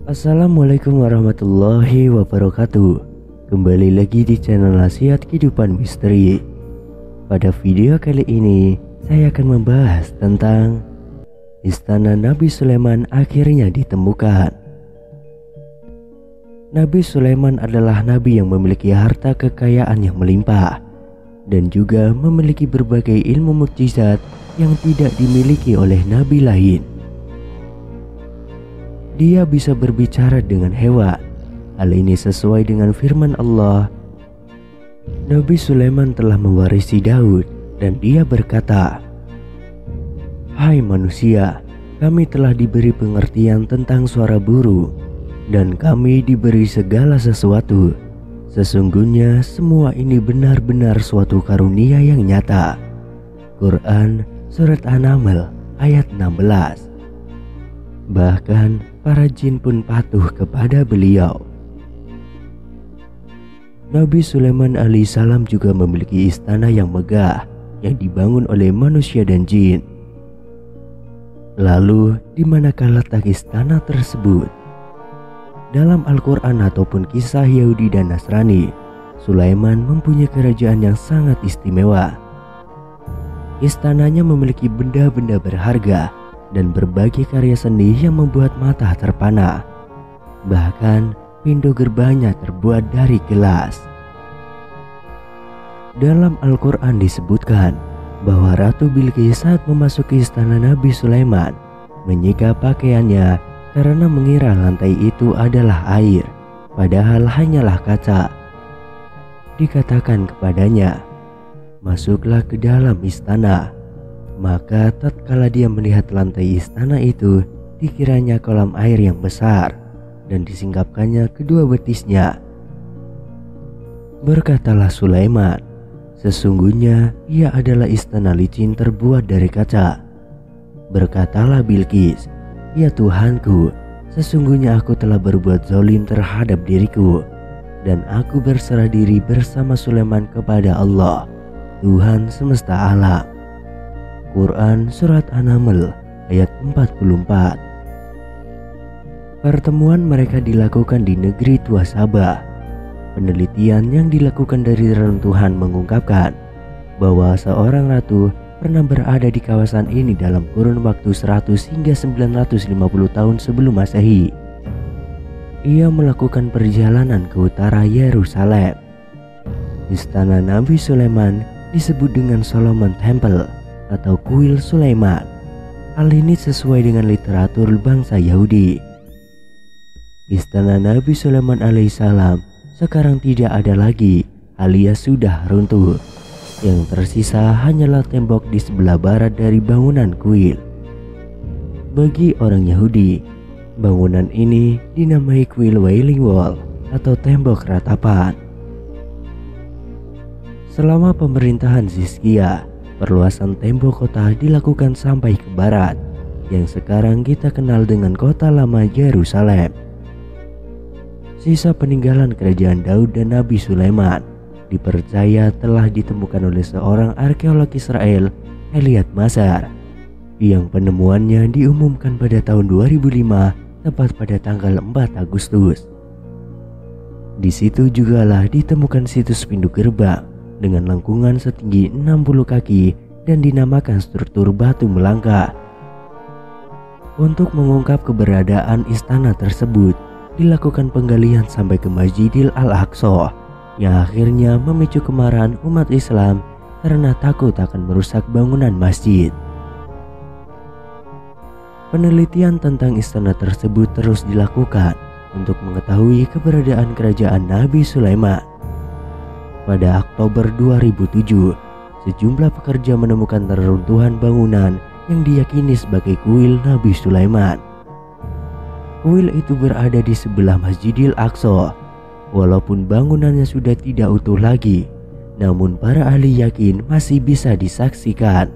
Assalamualaikum warahmatullahi wabarakatuh. Kembali lagi di channel Nasihat Kehidupan Misteri. Pada video kali ini saya akan membahas tentang Istana Nabi Sulaiman akhirnya ditemukan. Nabi Sulaiman adalah nabi yang memiliki harta kekayaan yang melimpah dan juga memiliki berbagai ilmu mukjizat yang tidak dimiliki oleh nabi lain. Dia bisa berbicara dengan hewan. Hal ini sesuai dengan firman Allah. Nabi Sulaiman telah mewarisi Daud dan dia berkata, "Hai manusia, kami telah diberi pengertian tentang suara burung dan kami diberi segala sesuatu. Sesungguhnya semua ini benar-benar suatu karunia yang nyata." Quran Surat An-Naml ayat 16. Bahkan para jin pun patuh kepada beliau. Nabi Sulaiman alaihissalam juga memiliki istana yang megah yang dibangun oleh manusia dan jin. Lalu di manakah letak istana tersebut? Dalam Al-Quran ataupun kisah Yahudi dan Nasrani, Sulaiman mempunyai kerajaan yang sangat istimewa. Istananya memiliki benda-benda berharga dan berbagai karya seni yang membuat mata terpana. Bahkan pintu gerbangnya terbuat dari gelas. Dalam Al-Quran disebutkan bahwa Ratu Bilqis saat memasuki istana Nabi Sulaiman menyikap pakaiannya karena mengira lantai itu adalah air, padahal hanyalah kaca. Dikatakan kepadanya, "Masuklah ke dalam istana." Maka tatkala dia melihat lantai istana itu, dikiranya kolam air yang besar dan disingkapkannya kedua betisnya. Berkatalah Sulaiman, "Sesungguhnya ia adalah istana licin terbuat dari kaca." Berkatalah Bilqis, "Ya Tuhanku, sesungguhnya aku telah berbuat zalim terhadap diriku dan aku berserah diri bersama Sulaiman kepada Allah, Tuhan semesta alam." Quran Surat An-Naml ayat 44. Pertemuan mereka dilakukan di negeri Tua Sabah. Penelitian yang dilakukan dari reruntuhan mengungkapkan bahwa seorang ratu pernah berada di kawasan ini dalam kurun waktu 100 hingga 950 tahun sebelum Masehi. Ia melakukan perjalanan ke utara Yerusalem. Istana Nabi Sulaiman disebut dengan Solomon Temple atau kuil Sulaiman. Hal ini sesuai dengan literatur bangsa Yahudi. Istana Nabi Sulaiman alaihissalam sekarang tidak ada lagi, alias sudah runtuh. Yang tersisa hanyalah tembok di sebelah barat dari bangunan kuil. Bagi orang Yahudi, bangunan ini dinamai kuil Wailing Wall atau tembok ratapan. Selama pemerintahan Hizkia, perluasan tembok kota dilakukan sampai ke barat, yang sekarang kita kenal dengan kota lama Yerusalem. Sisa peninggalan kerajaan Daud dan Nabi Sulaiman dipercaya telah ditemukan oleh seorang arkeolog Israel, Elliot Mazar, yang penemuannya diumumkan pada tahun 2005, tepat pada tanggal 4 Agustus. Di situ jugalah ditemukan situs pintu gerbang dengan lengkungan setinggi 60 kaki dan dinamakan struktur batu melangkah. Untuk mengungkap keberadaan istana tersebut, dilakukan penggalian sampai ke Masjidil Al-Aqsa, yang akhirnya memicu kemarahan umat Islam karena takut akan merusak bangunan masjid. Penelitian tentang istana tersebut terus dilakukan untuk mengetahui keberadaan kerajaan Nabi Sulaiman. Pada Oktober 2007, sejumlah pekerja menemukan reruntuhan bangunan yang diyakini sebagai kuil Nabi Sulaiman. Kuil itu berada di sebelah Masjidil Aqsa. Walaupun bangunannya sudah tidak utuh lagi, namun para ahli yakin masih bisa disaksikan.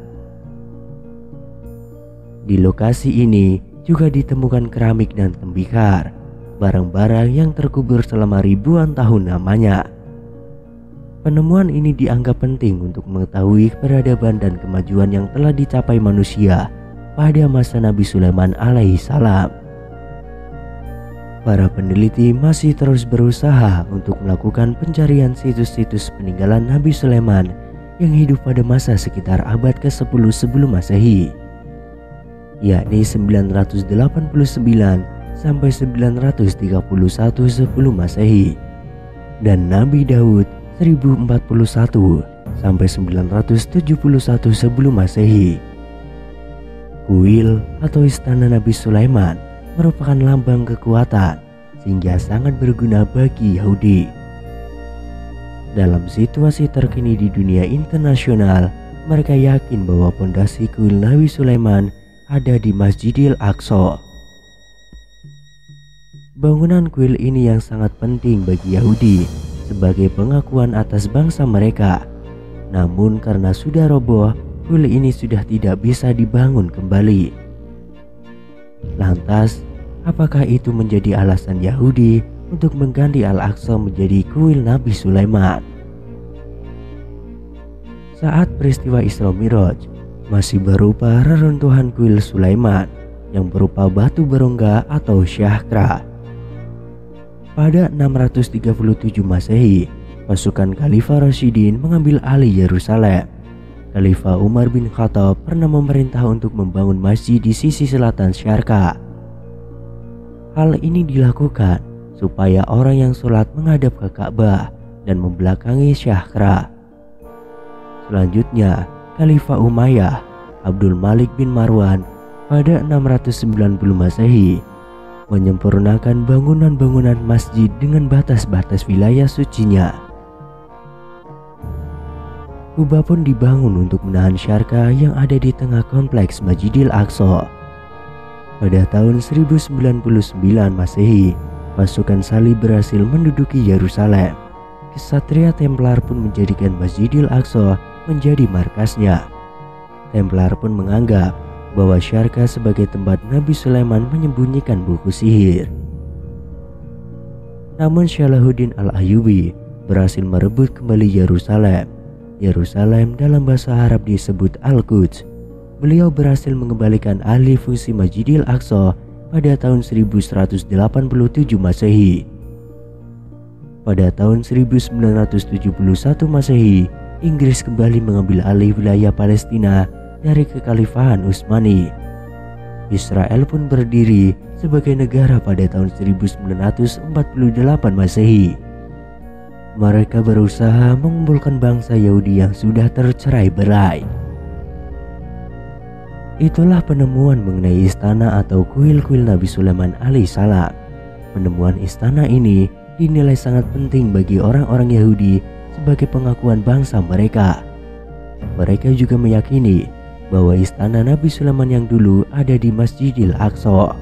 Di lokasi ini juga ditemukan keramik dan tembikar, barang-barang yang terkubur selama ribuan tahun lamanya. Penemuan ini dianggap penting untuk mengetahui peradaban dan kemajuan yang telah dicapai manusia pada masa Nabi Sulaiman alaihissalam. para peneliti masih terus berusaha untuk melakukan pencarian situs-situs peninggalan Nabi Sulaiman yang hidup pada masa sekitar abad ke-10 sebelum Masehi, yakni 989 sampai 931 sebelum Masehi, dan Nabi Daud 1041 sampai 971 sebelum Masehi. Kuil atau istana Nabi Sulaiman merupakan lambang kekuatan sehingga sangat berguna bagi Yahudi. Dalam situasi terkini di dunia internasional, mereka yakin bahwa pondasi kuil Nabi Sulaiman ada di Masjidil Aqsa. Bangunan kuil ini yang sangat penting bagi Yahudi sebagai pengakuan atas bangsa mereka. Namun karena sudah roboh, kuil ini sudah tidak bisa dibangun kembali. Lantas, apakah itu menjadi alasan Yahudi untuk mengganti Al-Aqsa menjadi kuil Nabi Sulaiman? Saat peristiwa Isra Miraj, masih berupa reruntuhan kuil Sulaiman yang berupa batu berongga atau syahkra. Pada 637 Masehi, pasukan Khalifah Rashidin mengambil alih Yerusalem. Khalifah Umar bin Khattab pernah memerintah untuk membangun masjid di sisi selatan syarqa. Hal ini dilakukan supaya orang yang sholat menghadap ke Ka'bah dan membelakangi syahkra. Selanjutnya, Khalifah Umayyah Abdul Malik bin Marwan pada 690 Masehi menyempurnakan bangunan-bangunan masjid dengan batas-batas wilayah sucinya. Kubah pun dibangun untuk menahan syarqa yang ada di tengah kompleks Masjidil Aqsa. Pada tahun 1099 Masehi, pasukan Salib berhasil menduduki Yerusalem. Kesatria Templar pun menjadikan Masjidil Aqsa menjadi markasnya. Templar pun menganggap bahwa syarqa sebagai tempat Nabi Sulaiman menyembunyikan buku sihir. Namun Salahuddin Al-Ayyubi berhasil merebut kembali Yerusalem. Yerusalem dalam bahasa Arab disebut Al-Quds. Beliau berhasil mengembalikan alih fungsi Masjidil Aqsa pada tahun 1187 Masehi. Pada tahun 1971 Masehi, Inggris kembali mengambil alih wilayah Palestina dari kekhalifahan Utsmani. Israel pun berdiri sebagai negara pada tahun 1948 Masehi. Mereka berusaha mengumpulkan bangsa Yahudi yang sudah tercerai-berai. Itulah penemuan mengenai istana atau kuil-kuil Nabi Sulaiman alaihissalam. Penemuan istana ini dinilai sangat penting bagi orang-orang Yahudi sebagai pengakuan bangsa mereka. Mereka juga meyakini bahwa istana Nabi Sulaiman yang dulu ada di Masjidil Aqsa.